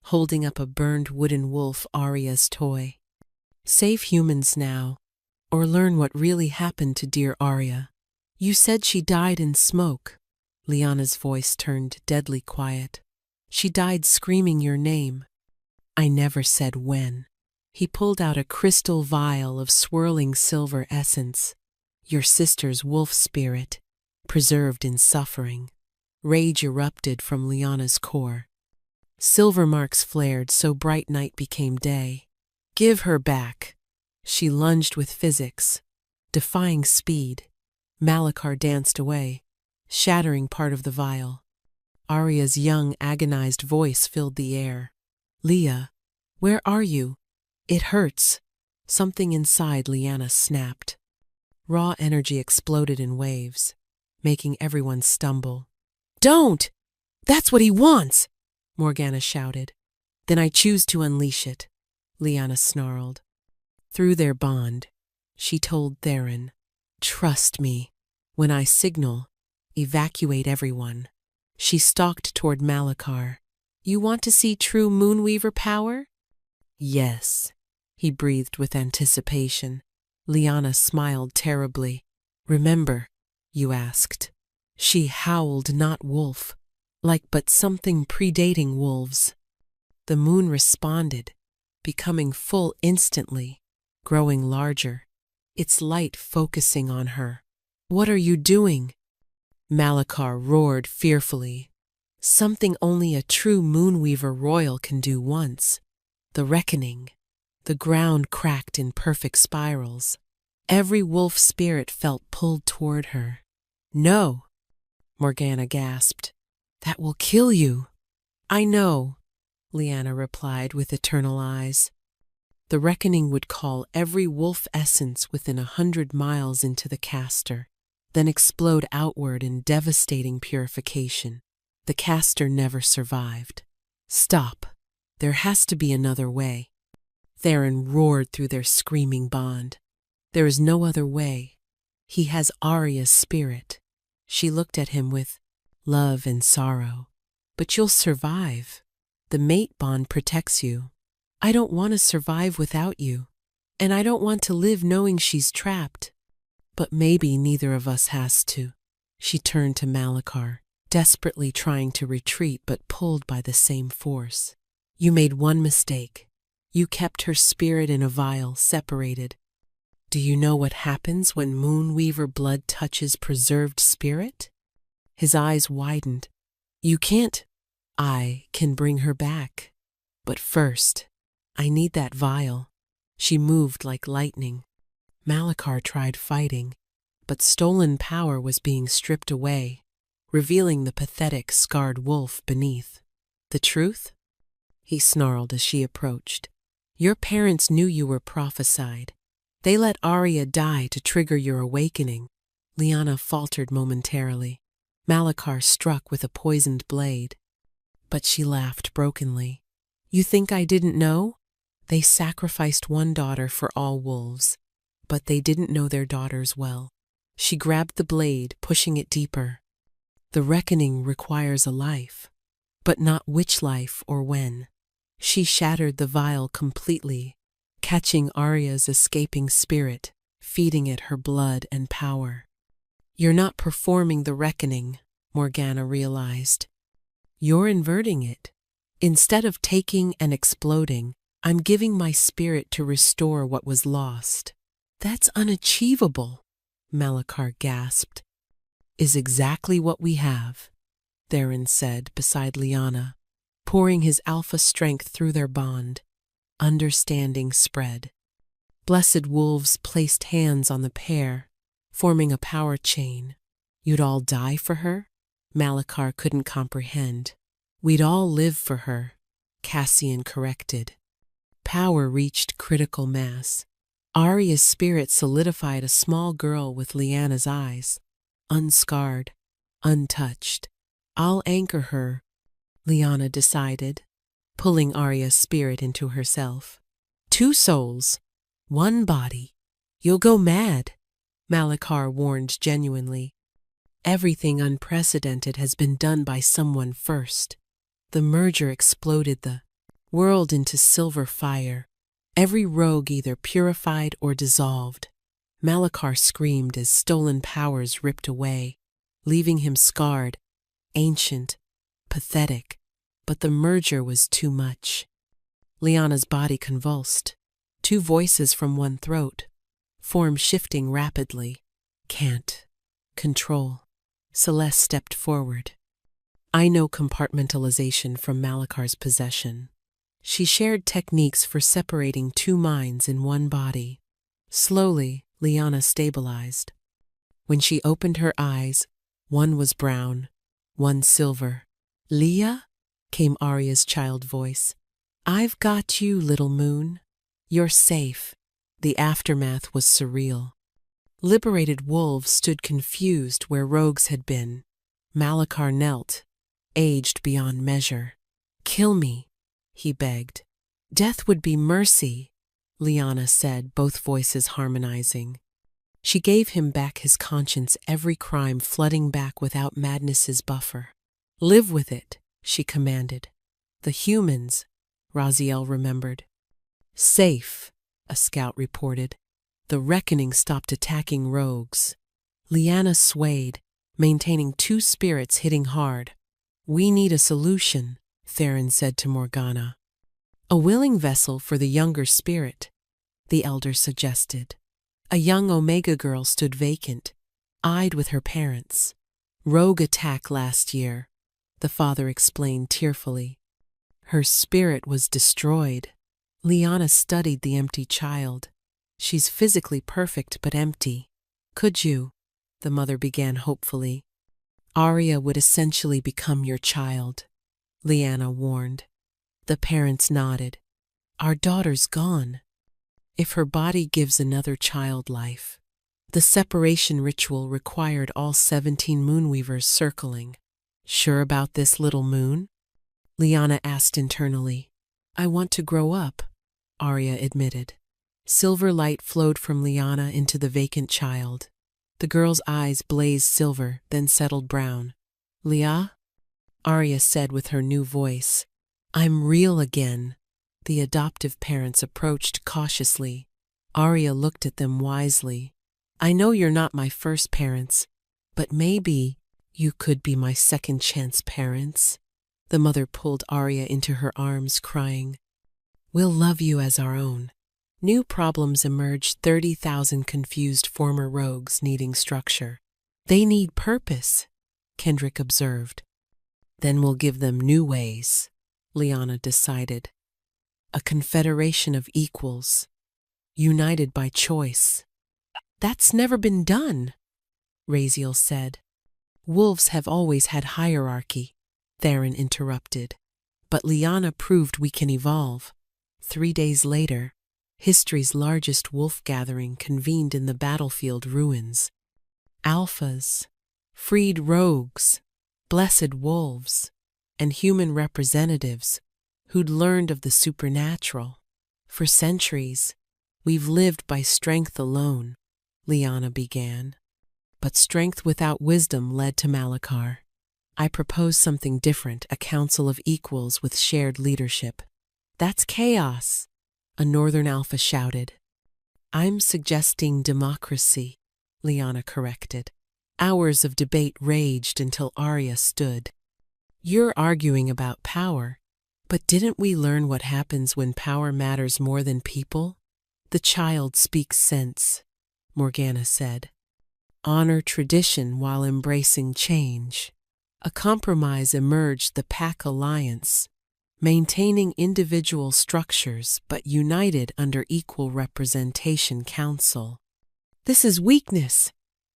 holding up a burned wooden wolf, Arya's toy. Save humans now, or learn what really happened to dear Arya. You said she died in smoke. Liana's voice turned deadly quiet. She died screaming your name. I never said when. He pulled out a crystal vial of swirling silver essence. Your sister's wolf spirit, preserved in suffering. Rage erupted from Liana's core. Silver marks flared so bright night became day. Give her back. She lunged with physics, defying speed. Malakar danced away, shattering part of the vial. Arya's young, agonized voice filled the air. Leah, where are you? It hurts. Something inside Liana snapped. Raw energy exploded in waves, making everyone stumble. Don't! That's what he wants! Morgana shouted. Then I choose to unleash it, Liana snarled. Through their bond, she told Theron, trust me. When I signal, evacuate everyone. She stalked toward Malakar. You want to see true Moonweaver power? Yes, he breathed with anticipation. Liana smiled terribly. Remember, you asked. She howled, not wolf, like but something predating wolves. The moon responded, becoming full instantly, growing larger, its light focusing on her. What are you doing? Malakar roared fearfully. Something only a true Moonweaver royal can do once. The reckoning. The ground cracked in perfect spirals. Every wolf spirit felt pulled toward her. No, Morgana gasped. That will kill you. I know, Liana replied with eternal eyes. The reckoning would call every wolf essence within 100 miles into the caster, then explode outward in devastating purification. The caster never survived. Stop. There has to be another way. Theron roared through their screaming bond. There is no other way. He has Arya's spirit. She looked at him with love and sorrow. But you'll survive. The mate bond protects you. I don't want to survive without you. And I don't want to live knowing she's trapped. But maybe neither of us has to. She turned to Malakar, desperately trying to retreat but pulled by the same force. You made one mistake. You kept her spirit in a vial, separated. Do you know what happens when Moonweaver blood touches preserved spirit? His eyes widened. You can't. I can bring her back. But first, I need that vial. She moved like lightning. Malakar tried fighting, but stolen power was being stripped away, revealing the pathetic, scarred wolf beneath. The truth? He snarled as she approached. Your parents knew you were prophesied. They let Arya die to trigger your awakening. Liana faltered momentarily. Malakar struck with a poisoned blade. But she laughed brokenly. You think I didn't know? They sacrificed one daughter for all wolves, but they didn't know their daughters well. She grabbed the blade, pushing it deeper. The reckoning requires a life, but not which life or when. She shattered the vial completely, catching Arya's escaping spirit, feeding it her blood and power. You're not performing the reckoning, Morgana realized. You're inverting it. Instead of taking and exploding, I'm giving my spirit to restore what was lost. That's unachievable, Malachar gasped. Is exactly what we have, Theron said beside Liana, pouring his alpha strength through their bond. Understanding spread. Blessed wolves placed hands on the pair, forming a power chain. You'd all die for her? Malachar couldn't comprehend. We'd all live for her, Cassian corrected. Power reached critical mass. Arya's spirit solidified a small girl with Lyanna's eyes, unscarred, untouched. I'll anchor her, Lyanna decided, pulling Arya's spirit into herself. 2 souls, 1 body. You'll go mad, Malachar warned genuinely. Everything unprecedented has been done by someone first. The merger exploded the world into silver fire. Every rogue either purified or dissolved. Malachar screamed as stolen powers ripped away, leaving him scarred, ancient, pathetic. But the merger was too much. Lyanna's body convulsed. 2 voices from one throat, form shifting rapidly. Can't control. Celeste stepped forward. I know compartmentalization from Malachar's possession. She shared techniques for separating 2 minds in one body. Slowly, Lyanna stabilized. When she opened her eyes, one was brown, one silver. Leah? Came Arya's child voice. I've got you, little moon. You're safe. The aftermath was surreal. Liberated wolves stood confused where rogues had been. Malachar knelt, aged beyond measure. Kill me, he begged. Death would be mercy, Lyanna said, both voices harmonizing. She gave him back his conscience, every crime flooding back without madness's buffer. Live with it, she commanded. The humans, Raziel remembered. Safe, a scout reported. The reckoning stopped attacking rogues. Lyanna swayed, maintaining 2 spirits hitting hard. We need a solution, Theron said to Morgana. A willing vessel for the younger spirit, the elder suggested. A young Omega girl stood vacant, eyed with her parents. Rogue attack last year, the father explained tearfully. Her spirit was destroyed. Lyanna studied the empty child. She's physically perfect but empty. Could you? The mother began hopefully. Arya would essentially become your child, Lyanna warned. The parents nodded. Our daughter's gone. If her body gives another child life. The separation ritual required all 17 Moonweavers circling. Sure about this, little moon? Lyanna asked internally. I want to grow up, Arya admitted. Silver light flowed from Lyanna into the vacant child. The girl's eyes blazed silver, then settled brown. Leah? Arya said with her new voice. I'm real again. The adoptive parents approached cautiously. Arya looked at them wisely. I know you're not my first parents, but maybe you could be my second chance parents. The mother pulled Arya into her arms, crying, We'll love you as our own. New problems emerged, 30,000 confused former rogues needing structure. They need purpose, Kendrick observed. Then we'll give them new ways, Lyanna decided. A confederation of equals, united by choice. That's never been done, Raziel said. Wolves have always had hierarchy, Theron interrupted. But Lyanna proved we can evolve. 3 days later, history's largest wolf gathering convened in the battlefield ruins. Alphas, freed rogues, blessed wolves, and human representatives who'd learned of the supernatural. For centuries, we've lived by strength alone, Lyanna began. But strength without wisdom led to Malachar. I propose something different, a council of equals with shared leadership. That's chaos, a northern alpha shouted. I'm suggesting democracy, Liana corrected. Hours of debate raged until Arya stood. You're arguing about power, but didn't we learn what happens when power matters more than people? The child speaks sense, Morgana said. Honor tradition while embracing change. A compromise emerged, the Pack Alliance, maintaining individual structures but united under Equal Representation Council. This is weakness,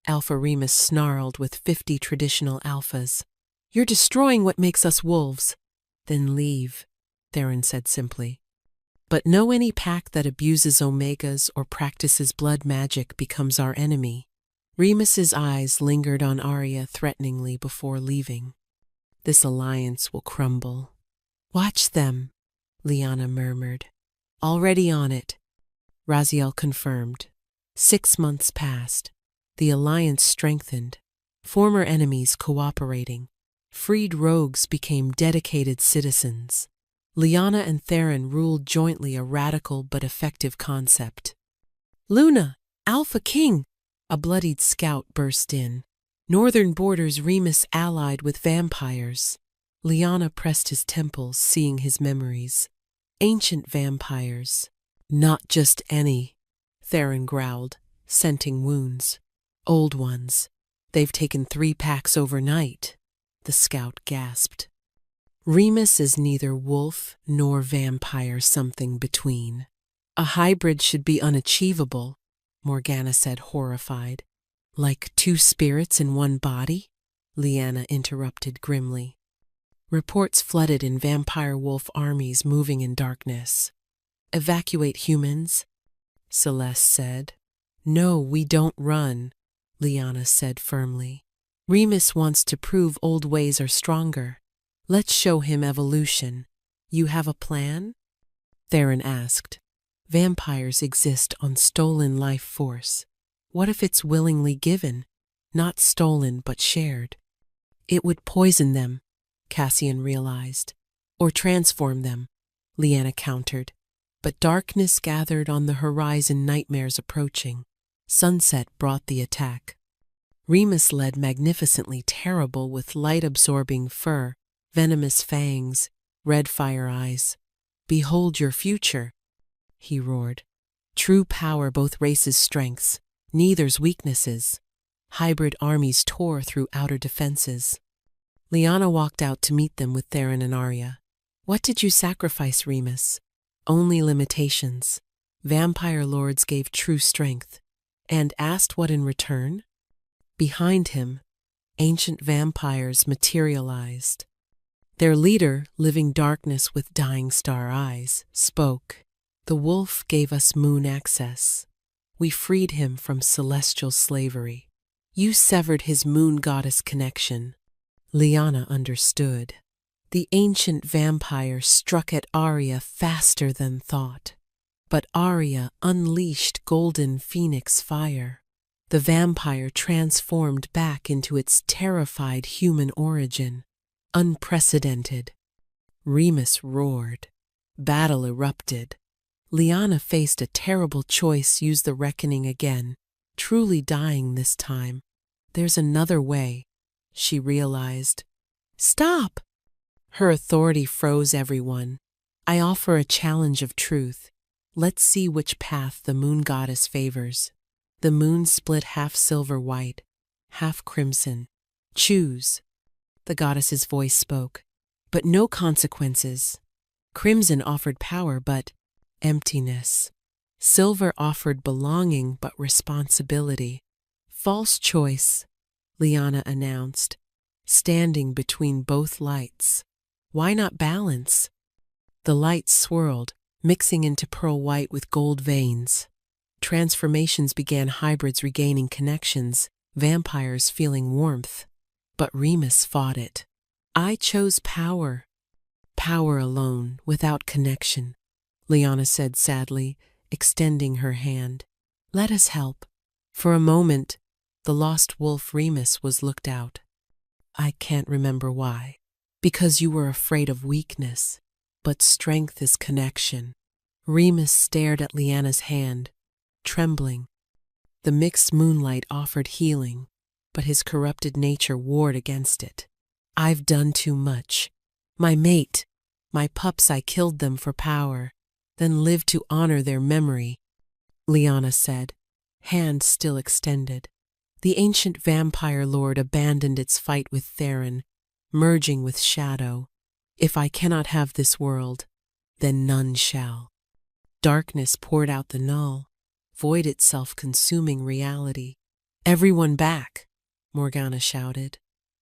Alpha Remus snarled with 50 traditional alphas. You're destroying what makes us wolves. Then leave, Theron said simply. But know any pack that abuses omegas or practices blood magic becomes our enemy. Remus's eyes lingered on Arya threateningly before leaving. This alliance will crumble. Watch them, Liana murmured. Already on it, Raziel confirmed. 6 months passed. The alliance strengthened. Former enemies cooperating. Freed rogues became dedicated citizens. Liana and Theron ruled jointly, a radical but effective concept. Luna, Alpha King! A bloodied scout burst in. Northern borders, Remus allied with vampires. Liana pressed his temples, seeing his memories. Ancient vampires. Not just any, Theron growled, scenting wounds. Old ones. They've taken 3 packs overnight, the scout gasped. Remus is neither wolf nor vampire, something between. A hybrid should be unachievable, Morgana said, horrified. Like 2 spirits in one body? Liana interrupted grimly. Reports flooded in vampire wolf armies moving in darkness. Evacuate humans, Celeste said. No, we don't run, Liana said firmly. Remus wants to prove old ways are stronger. Let's show him evolution. You have a plan? Theron asked. Vampires exist on stolen life force. What if it's willingly given, not stolen but shared? It would poison them, Cassian realized. Or transform them, Liana countered. But darkness gathered on the horizon, nightmares approaching. Sunset brought the attack. Remus led magnificently, terrible with light-absorbing fur, venomous fangs, red fire eyes. Behold your future, he roared. True power, both races' strengths, neither's weaknesses. Hybrid armies tore through outer defenses. Liana walked out to meet them with Theron and Arya. What did you sacrifice, Remus? Only limitations. Vampire lords gave true strength. And asked what in return? Behind him, ancient vampires materialized. Their leader, living darkness with dying star eyes, spoke. The wolf gave us moon access. We freed him from celestial slavery. You severed his moon goddess connection. Liana understood. The ancient vampire struck at Arya faster than thought. But Arya unleashed golden phoenix fire. The vampire transformed back into its terrified human origin. Unprecedented. Remus roared. Battle erupted. Liana faced a terrible choice: use the reckoning again, truly dying this time. There's another way, she realized. Stop! Her authority froze everyone. I offer a challenge of truth. Let's see which path the moon goddess favors. The moon split half silver-white, half crimson. Choose. The goddess's voice spoke. But no consequences. Crimson offered power, but emptiness. Silver offered belonging, but responsibility. False choice, Liana announced, standing between both lights. Why not balance? The lights swirled, mixing into pearl white with gold veins. Transformations began, hybrids regaining connections, vampires feeling warmth. But Remus fought it. I chose power. Power alone, without connection, Liana said sadly, extending her hand. Let us help. For a moment, the lost wolf Remus was looked out. I can't remember why. Because you were afraid of weakness. But strength is connection. Remus stared at Liana's hand. trembling. The mixed moonlight offered healing, but his corrupted nature warred against it. I've done too much. My mate, my pups, I killed them for power, then lived to honor their memory, Lyanna said, hand still extended. The ancient vampire lord abandoned its fight with Theron, merging with shadow. If I cannot have this world, then none shall. Darkness poured out the null, void itself consuming reality. Everyone back, Morgana shouted,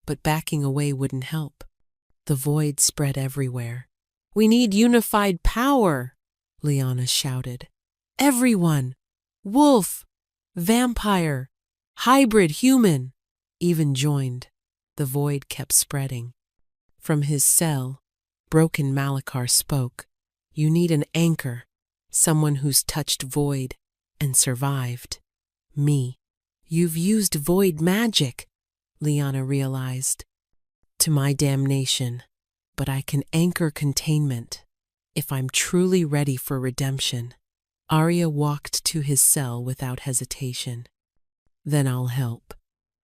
but backing away wouldn't help. The void spread everywhere. We need unified power, Lyanna shouted. Everyone! Wolf! Vampire! Hybrid human! Even joined. The void kept spreading. From his cell, broken Malachar spoke. You need an anchor, someone who's touched void and survived. Me. You've used void magic, Lyanna realized. To my damnation, but I can anchor containment if I'm truly ready for redemption. Arya walked to his cell without hesitation. Then I'll help.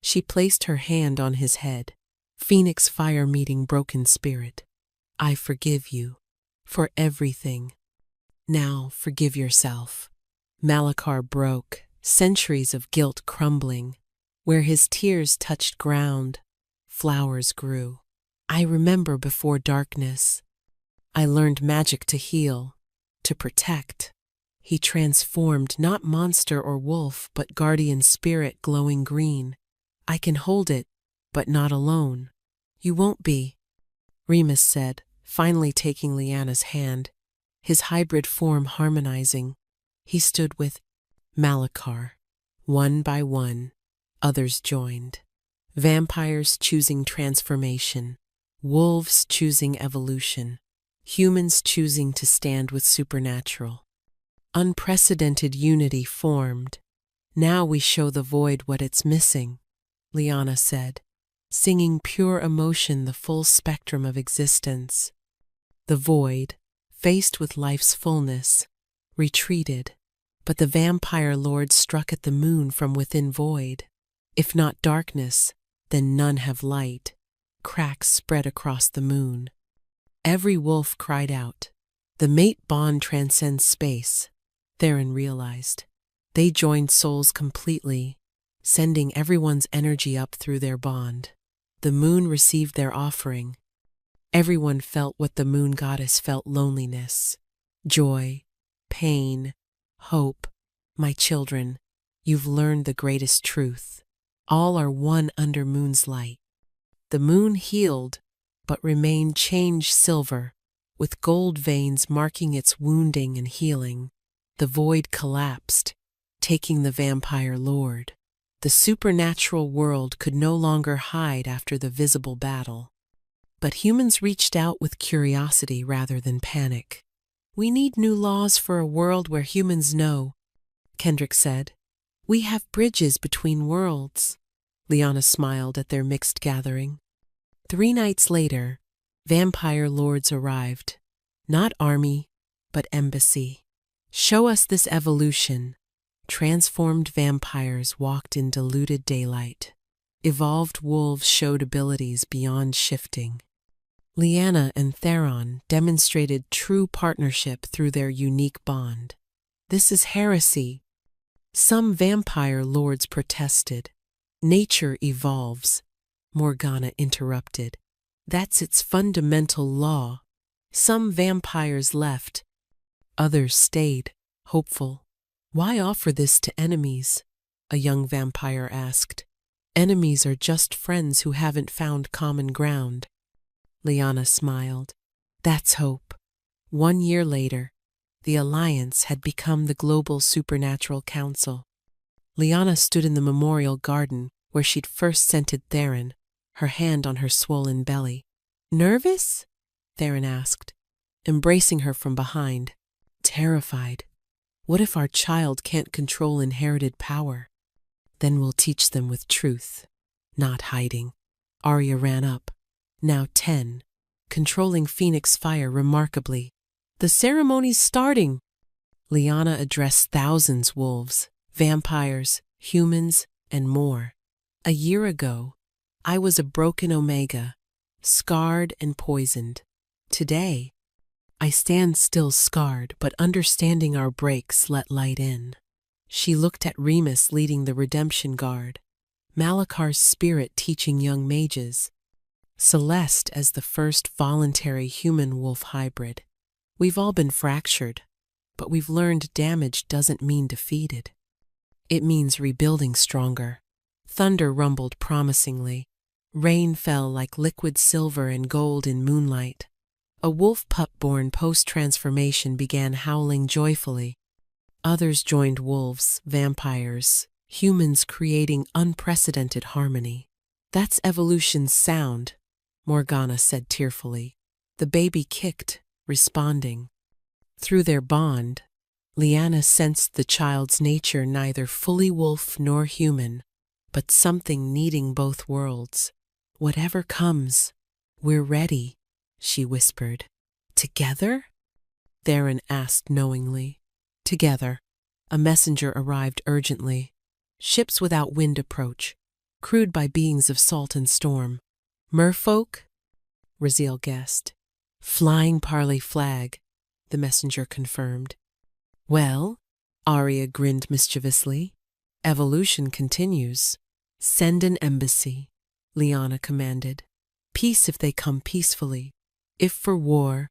She placed her hand on his head. Phoenix fire meeting broken spirit. I forgive you for everything. Now forgive yourself. Malachar broke, centuries of guilt crumbling. Where his tears touched ground, flowers grew. I remember before darkness. I learned magic to heal, to protect. He transformed not monster or wolf, but guardian spirit glowing green. I can hold it, but not alone. You won't be, Remus said, finally taking Lyanna's hand, his hybrid form harmonizing. He stood with Malachar. One by one, others joined. Vampires choosing transformation, wolves choosing evolution, humans choosing to stand with supernatural. Unprecedented unity formed. Now we show the void what it's missing, Lyanna said, singing pure emotion, the full spectrum of existence. The void, faced with life's fullness, retreated, but the vampire lord struck at the moon from within void. If not darkness, then none have light. Cracks spread across the moon. Every wolf cried out. The mate bond transcends space, Theron realized. They joined souls completely, sending everyone's energy up through their bond. The moon received their offering. Everyone felt what the moon goddess felt: loneliness, joy, pain, hope. My children, you've learned the greatest truth. All are one under moon's light. The moon healed, but remained changed silver, with gold veins marking its wounding and healing. The void collapsed, taking the vampire lord. The supernatural world could no longer hide after the visible battle. But humans reached out with curiosity rather than panic. We need new laws for a world where humans know, Kendrick said. We have bridges between worlds. Lyanna smiled at their mixed gathering. 3 nights later, vampire lords arrived. Not army, but embassy. Show us this evolution. Transformed vampires walked in diluted daylight. Evolved wolves showed abilities beyond shifting. Lyanna and Theron demonstrated true partnership through their unique bond. This is heresy. Some vampire lords protested. Nature evolves, Morgana interrupted. That's its fundamental law. Some vampires left. Others stayed, hopeful. Why offer this to enemies? A young vampire asked. Enemies are just friends who haven't found common ground. Lyanna smiled. That's hope. 1 year later, the Alliance had become the Global Supernatural Council. Lyanna stood in the memorial garden where she'd first scented Theron, her hand on her swollen belly. Nervous? Theron asked, embracing her from behind. Terrified. What if our child can't control inherited power? Then we'll teach them with truth, not hiding. Arya ran up, now 10, controlling Phoenix fire remarkably. The ceremony's starting. Lyanna addressed thousands wolves, vampires, humans, and more. A year ago, I was a broken Omega, scarred and poisoned. Today, I stand still scarred, but understanding our breaks let light in. She looked at Remus leading the Redemption Guard, Malakar's spirit teaching young mages, Celeste as the first voluntary human-wolf hybrid. We've all been fractured, but we've learned damage doesn't mean defeated. It means rebuilding stronger. Thunder rumbled promisingly. Rain fell like liquid silver and gold in moonlight. A wolf pup born post-transformation began howling joyfully. Others joined wolves, vampires, humans creating unprecedented harmony. That's evolution's sound, Morgana said tearfully. The baby kicked, responding. Through their bond, Lyanna sensed the child's nature neither fully wolf nor human, but something needing both worlds. Whatever comes, we're ready, she whispered. Together? Theron asked knowingly. Together. A messenger arrived urgently. Ships without wind approach, crewed by beings of salt and storm. Merfolk? Raziel guessed. Flying parley flag, the messenger confirmed. Well, Arya grinned mischievously. Evolution continues. Send an embassy, Lyanna commanded. Peace if they come peacefully. If for war,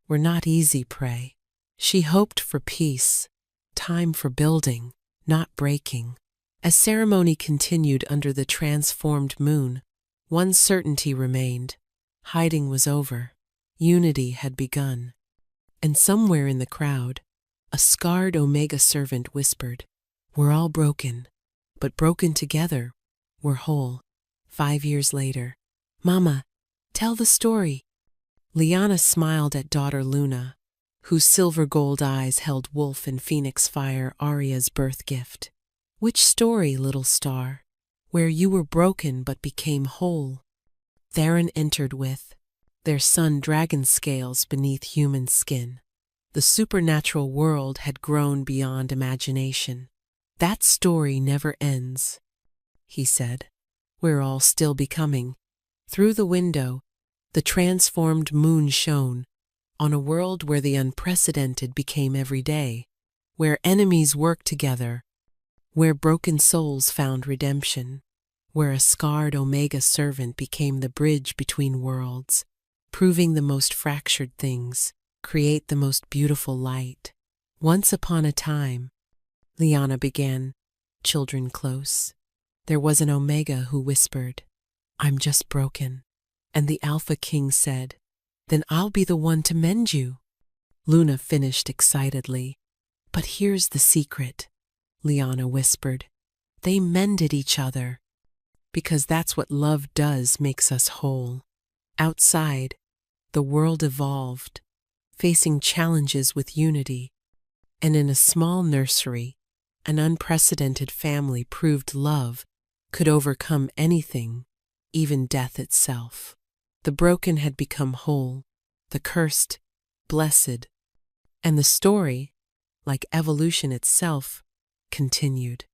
we're not easy prey. She hoped for peace, time for building, not breaking. As ceremony continued under the transformed moon, one certainty remained. Hiding was over. Unity had begun. And somewhere in the crowd, a scarred Omega servant whispered, "We're all broken, but broken together, we're whole." 5 years later, "Mama, tell the story." Lyanna smiled at daughter Luna, whose silver gold eyes held wolf and phoenix fire, Arya's birth gift. "Which story, little star? Where you were broken but became whole?" Theron entered with their son dragon scales beneath human skin. The supernatural world had grown beyond imagination. "That story never ends," he said. "We're all still becoming." Through the window, the transformed moon shone on a world where the unprecedented became every day, where enemies worked together, where broken souls found redemption, where a scarred Omega servant became the bridge between worlds, proving the most fractured things create the most beautiful light. Once upon a time, Lyanna began, children close, there was an Omega who whispered, "I'm just broken." And the Alpha King said, "Then I'll be the one to mend you." Luna finished excitedly. "But here's the secret," Lyanna whispered. "They mended each other. Because that's what love does, makes us whole." Outside, the world evolved, facing challenges with unity. And in a small nursery, an unprecedented family proved love could overcome anything, even death itself. The broken had become whole, the cursed, blessed, and the story, like evolution itself, continued.